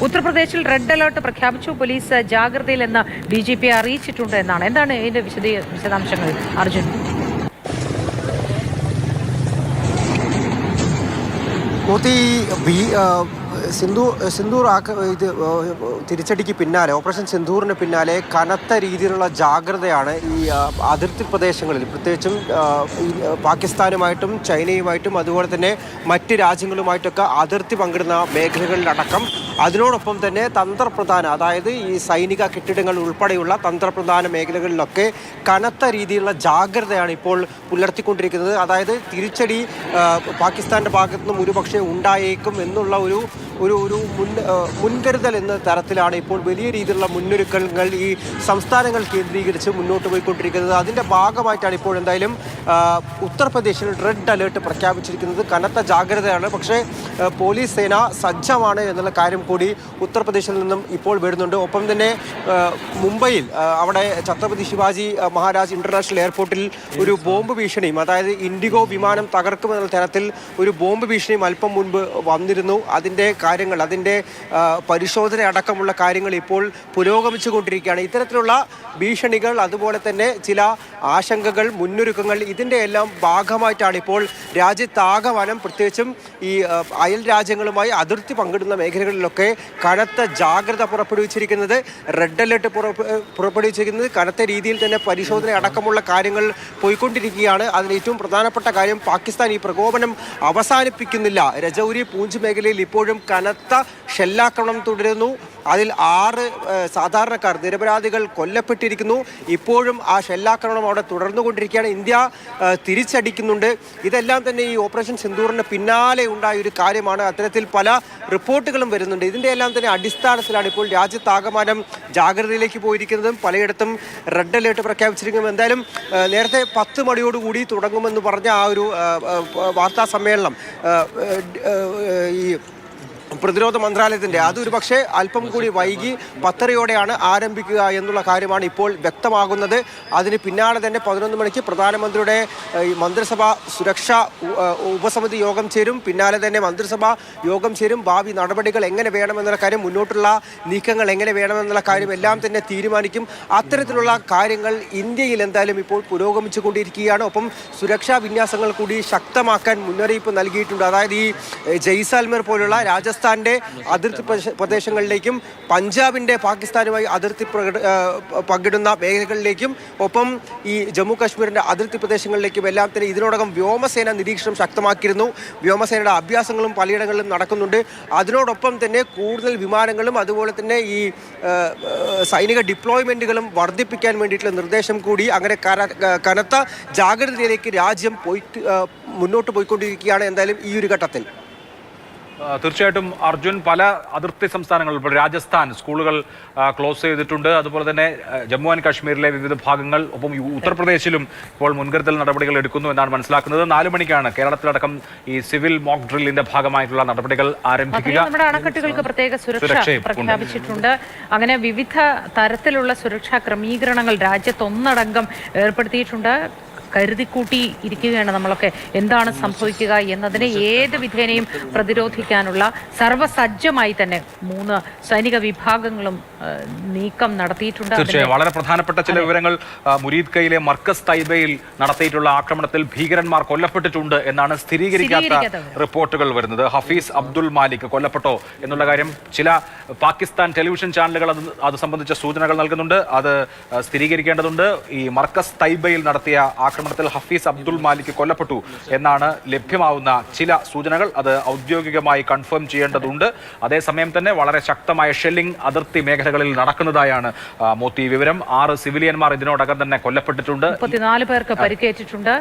ഉത്തർപ്രദേശിൽ red alert പ്രഖ്യാപിച്ചു. Police ജാഗ്രതയിലെന്ന് DGP അറിയിച്ചിട്ടുണ്ട് എന്നാണ്. എന്താണ് ഇതിന്റെ വിശദാംശങ്ങൾ അർജുൻ? സിന്ദൂർ തിരിച്ചടിക്ക് പിന്നാലെ, ഓപ്പറേഷൻ സിന്ദൂറിന് പിന്നാലെ കനത്ത രീതിയിലുള്ള ജാഗ്രതയാണ് ഈ അതിർത്തി പ്രദേശങ്ങളിൽ, പ്രത്യേകിച്ചും ഈ പാകിസ്ഥാനുമായിട്ടും ചൈനയുമായിട്ടും അതുപോലെ തന്നെ മറ്റ് രാജ്യങ്ങളുമായിട്ടൊക്കെ അതിർത്തി പങ്കിടുന്ന മേഖലകളിലടക്കം. അതിനോടൊപ്പം തന്നെ തന്ത്രപ്രധാന, അതായത് ഈ സൈനിക കെട്ടിടങ്ങൾ ഉൾപ്പെടെയുള്ള തന്ത്രപ്രധാന മേഖലകളിലൊക്കെ കനത്ത രീതിയിലുള്ള ജാഗ്രതയാണ് ഇപ്പോൾ പുലർത്തിക്കൊണ്ടിരിക്കുന്നത്. അതായത് തിരിച്ചടി പാകിസ്ഥാൻ്റെ ഭാഗത്തു നിന്നും ഒരുപക്ഷെ ഉണ്ടായേക്കും എന്നുള്ള ഒരു മുൻകരുതൽ എന്ന തരത്തിലാണ് ഇപ്പോൾ വലിയ രീതിയിലുള്ള മുന്നൊരുക്കങ്ങൾ ഈ സംസ്ഥാനങ്ങൾ കേന്ദ്രീകരിച്ച് മുന്നോട്ട് പോയിക്കൊണ്ടിരിക്കുന്നത്. അതിൻ്റെ ഭാഗമായിട്ടാണ് ഇപ്പോൾ എന്തായാലും ഉത്തർപ്രദേശിൽ റെഡ് അലേർട്ട് പ്രഖ്യാപിച്ചിരിക്കുന്നത്. കനത്ത ജാഗ്രതയാണ്. പക്ഷേ പോലീസ് സേന സജ്ജമാണ് എന്നുള്ള കാര്യം കൂടി ഉത്തർപ്രദേശിൽ നിന്നും ഇപ്പോൾ വരുന്നുണ്ട്. ഒപ്പം തന്നെ മുംബൈയിൽ അവിടെ ഛത്രപതി ശിവാജി മഹാരാജ് ഇൻ്റർനാഷണൽ എയർപോർട്ടിൽ ഒരു ബോംബ് ഭീഷണിയും, അതായത് ഇൻഡിഗോ വിമാനം തകർക്കുമെന്ന തരത്തിൽ ഒരു ബോംബ് ഭീഷണിയും അല്പം മുൻപ് വന്നിരുന്നു. അതിൻ്റെ കാര്യങ്ങൾ, അതിൻ്റെ പരിശോധന അടക്കമുള്ള കാര്യങ്ങൾ ഇപ്പോൾ പുരോഗമിച്ചു കൊണ്ടിരിക്കുകയാണ്. ഇത്തരത്തിലുള്ള ഭീഷണികൾ, അതുപോലെ തന്നെ ചില ആശങ്കകൾ, മുന്നൊരുക്കങ്ങൾ, ഇതിൻ്റെ എല്ലാം ഭാഗമായിട്ടാണ് ഇപ്പോൾ രാജ്യത്താകമാനം, പ്രത്യേകിച്ചും ഈ അയൽ രാജ്യങ്ങളുമായി അതിർത്തി പങ്കിടുന്ന മേഖലകളിലൊക്കെ കനത്ത ജാഗ്രത പുറപ്പെടുവിച്ചിരിക്കുന്നത്. Red alert പുറപ്പെടുവിച്ചിരിക്കുന്നത്. കനത്ത രീതിയിൽ തന്നെ പരിശോധന അടക്കമുള്ള കാര്യങ്ങൾ പോയിക്കൊണ്ടിരിക്കുകയാണ്. അതിന് ഏറ്റവും പ്രധാനപ്പെട്ട കാര്യം, പാകിസ്ഥാൻ ഈ പ്രകോപനം അവസാനിപ്പിക്കുന്നില്ല. രജൌരി, പൂഞ്ച് മേഖലയിൽ ഇപ്പോഴും കനത്ത ഷെല്ലാക്രമണം തുടരുന്നു. അതിൽ 6 സാധാരണക്കാർ, നിരപരാധികൾ കൊല്ലപ്പെട്ടിരിക്കുന്നു. ഇപ്പോഴും ആ ഷെല്ലാക്രമണം അവിടെ തുടർന്നുകൊണ്ടിരിക്കുകയാണ്. ഇന്ത്യ തിരിച്ചടിക്കുന്നുണ്ട്. ഇതെല്ലാം തന്നെ ഈ ഓപ്പറേഷൻ സിന്ദൂറിന് പിന്നാലെ ഉണ്ടായ ഒരു കാര്യമാണ്. അത്തരത്തിൽ പല റിപ്പോർട്ടുകളും വരുന്നുണ്ട്. ഇതിൻ്റെ എല്ലാം തന്നെ അടിസ്ഥാനത്തിലാണ് ഇപ്പോൾ രാജ്യത്താകമാനം ജാഗ്രതയിലേക്ക് പോയിരിക്കുന്നതും പലയിടത്തും റെഡ് അലേർട്ട് പ്രഖ്യാപിച്ചിരിക്കുന്നതും. എന്തായാലും നേരത്തെ 10 മണിയോടുകൂടി തുടങ്ങുമെന്ന് പറഞ്ഞ ആ ഒരു വാർത്താ സമ്മേളനം ഈ പ്രതിരോധ മന്ത്രാലയത്തിൻ്റെ, അതൊരു പക്ഷേ അല്പം കൂടി വൈകി 10:30-യോടെയാണ് ആരംഭിക്കുക എന്നുള്ള കാര്യമാണ് ഇപ്പോൾ വ്യക്തമാകുന്നത്. അതിന് പിന്നാലെ തന്നെ 11 മണിക്ക് പ്രധാനമന്ത്രിയുടെ മന്ത്രിസഭാ സുരക്ഷാ ഉപസമിതി യോഗം ചേരും. പിന്നാലെ തന്നെ മന്ത്രിസഭാ യോഗം ചേരും. ഭാവി നടപടികൾ എങ്ങനെ വേണമെന്നുള്ള കാര്യം, മുന്നോട്ടുള്ള നീക്കങ്ങൾ എങ്ങനെ വേണമെന്നുള്ള കാര്യം എല്ലാം തന്നെ തീരുമാനിക്കും. അത്തരത്തിലുള്ള കാര്യങ്ങൾ ഇന്ത്യയിൽ എന്തായാലും ഇപ്പോൾ പുരോഗമിച്ചു കൊണ്ടിരിക്കുകയാണ്. ഒപ്പം സുരക്ഷാ വിന്യാസങ്ങൾ കൂടി ശക്തമാക്കാൻ മുന്നറിയിപ്പ് നൽകിയിട്ടുണ്ട്. അതായത് ഈ ജയ്സാൽമർ പോലുള്ള രാജസ്ഥാന്റെ അതിർത്തി പ്രദേശങ്ങളിലേക്കും പഞ്ചാബിൻ്റെ പാകിസ്ഥാനുമായി അതിർത്തി പങ്കിടുന്ന മേഖലകളിലേക്കും ഒപ്പം ഈ ജമ്മു കാശ്മീരിൻ്റെ അതിർത്തി പ്രദേശങ്ങളിലേക്കും എല്ലാം തന്നെ ഇതിനോടകം വ്യോമസേന നിരീക്ഷണം ശക്തമാക്കിയിരുന്നു. വ്യോമസേനയുടെ അഭ്യാസങ്ങളും പലയിടങ്ങളിലും നടക്കുന്നുണ്ട്. അതിനോടൊപ്പം തന്നെ കൂടുതൽ വിമാനങ്ങളും അതുപോലെ തന്നെ ഈ സൈനിക ഡിപ്ലോയ്മെൻറ്റുകളും വർദ്ധിപ്പിക്കാൻ വേണ്ടിയിട്ടുള്ള നിർദ്ദേശം കൂടി. അങ്ങനെ കനത്ത ജാഗ്രതയിലേക്ക് രാജ്യം മുന്നോട്ട് പോയിക്കൊണ്ടിരിക്കുകയാണ് എന്തായാലും ഈ ഒരു ഘട്ടത്തിൽ. തീർച്ചയായിട്ടും അർജുൻ, പല അതിർത്തി സംസ്ഥാനങ്ങളിൽ, ഇപ്പോൾ രാജസ്ഥാൻ സ്കൂളുകൾ ക്ലോസ് ചെയ്തിട്ടുണ്ട്. അതുപോലെ തന്നെ ജമ്മു ആൻഡ് കാശ്മീരിലെ വിവിധ ഭാഗങ്ങൾ, ഒപ്പം ഉത്തർപ്രദേശിലും ഇപ്പോൾ മുൻകരുതൽ നടപടികൾ എടുക്കുന്നു എന്നാണ് മനസ്സിലാക്കുന്നത്. 4 മണിക്കാണ് കേരളത്തിലടക്കം ഈ സിവിൽ മോക്ക് ഡ്രില്ലിന്റെ ഭാഗമായിട്ടുള്ള നടപടികൾ ആരംഭിക്കുക. നമ്മുടെ അണക്കെട്ടുകൾക്ക് പ്രത്യേക സുരക്ഷ പ്രഖ്യാപിച്ചിട്ടുണ്ട്. അങ്ങനെ വിവിധ തരത്തിലുള്ള സുരക്ഷാ ക്രമീകരണങ്ങൾ രാജ്യത്തൊന്നടങ്കം ഏർപ്പെടുത്തിയിട്ടുണ്ട്. കരുതിക്കൂട്ടി ഇരിക്കുകയാണ് നമ്മളൊക്കെ. എന്താണ് സംഭവിക്കുക എന്നതിനെ ഏത് വിധേനയും പ്രതിരോധിക്കാനുള്ള സർവ്വസജ്ജമായി തന്നെ 3 സൈനിക വിഭാഗങ്ങളും നീക്കം നടത്തിയിട്ടുണ്ട്. തീർച്ചയായും വളരെ പ്രധാനപ്പെട്ട ചില വിവരങ്ങൾ. മുരീദ് കയിലെ മർക്കസ് തൈബയിൽ നടത്തിയിട്ടുള്ള ആക്രമണത്തിൽ ഭീകരന്മാർ കൊല്ലപ്പെട്ടിട്ടുണ്ട് എന്നാണ് സ്ഥിരീകരിക്കാത്ത റിപ്പോർട്ടുകൾ വരുന്നത്. ഹഫീസ് അബ്ദുൽ മാലിക് കൊല്ലപ്പെട്ടോ എന്നുള്ള കാര്യം ചില പാകിസ്ഥാൻ ടെലിവിഷൻ ചാനലുകൾ അത് സംബന്ധിച്ച സൂചനകൾ നൽകുന്നുണ്ട്. അത് സ്ഥിരീകരിക്കേണ്ടതുണ്ട്. ഈ മർക്കസ് തൈബയിൽ നടത്തിയ ആക്രമണത്തിൽ ഹഫീസ് അബ്ദുൽ മാലിക് കൊല്ലപ്പെട്ടു എന്നാണ് ലഭ്യമാവുന്ന ചില സൂചനകൾ. അത് ഔദ്യോഗികമായി കൺഫേം ചെയ്യേണ്ടതുണ്ട്. അതേസമയം തന്നെ വളരെ ശക്തമായ ഷെല്ലിംഗ് അതിർത്തി മേഖലകളിൽ നടക്കുന്നതായാണ് മോത്തി വിവരം. 6 സിവിലിയന്മാർ ഇതിനോടകം തന്നെ കൊല്ലപ്പെട്ടിട്ടുണ്ട്. 34 പേർക്ക് പരിക്കേറ്റിട്ടുണ്ട്.